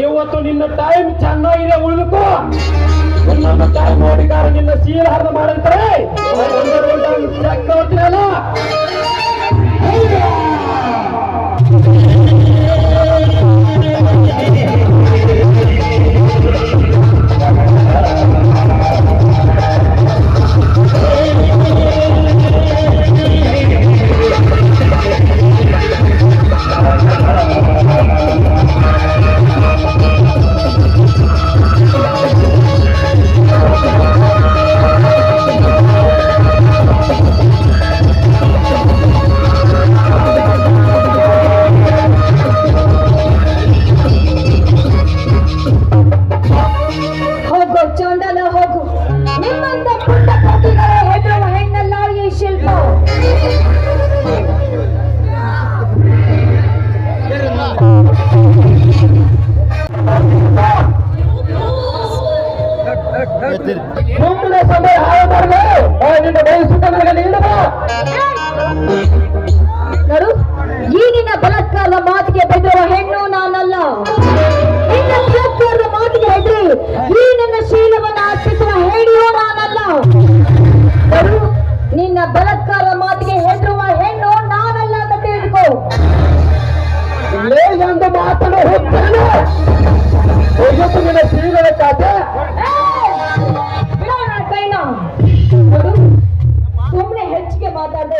ಇವತ್ತು ನಿನ್ನ ಟೈಮ್ ಚೆನ್ನಾಗಿದೆ ಉಳಿದುಕೋ. ನಿನ್ನ ಟೈಮ್ ನೋಡಿಕಾರ ನಿನ್ನ ಶೀಲ ಹರಿದು ಮಾಡಿರ್ತಾರೆ ಚೆಕ್ ನೋಡ್ತೀರಲ್ಲ. ಮುಂದಿನ ಸಮಯ ನಿನ್ನ ಬಯಸುತ್ತ ನನಗೆ ನೀಡುವ ನೋಡು, ಈಗಿನ ಬಲಾತ್ಕಾರದ ಮಾತಿಗೆ ಬೆದರುವ ಹೆಣ್ಣು ನಾನಲ್ಲ. ನಿನ್ನ ಬಲಾತ್ಕಾರದ ಮಾತಿಗೆ ಹೆದರಿ ಈ ನನ್ನ ಶೀಲವನ್ನು ಅರ್ಪಿಸುವ ಹೆಣ್ಣು ನಾನಲ್ಲ. ನೋಡು, ನಿನ್ನ ಬಲಾತ್ಕಾರದ ಮಾತಿಗೆ ಹೆದರುವ ಹೆಣ್ಣು ನಾನಲ್ಲ ಅಂತ ತಿಳಿದುಕೋ. ಎಂದು ಮಾತನ್ನು ಹೋಗ್ತಾನೆ ನಿನ್ನ ಶೀಲದ ಖಾತೆ ಬಿಡೋಣ ಕೈನ. ನೋಡು, ಸುಮ್ಮನೆ ಹೆಚ್ಚಿಗೆ ಮಾತಾಡದೆ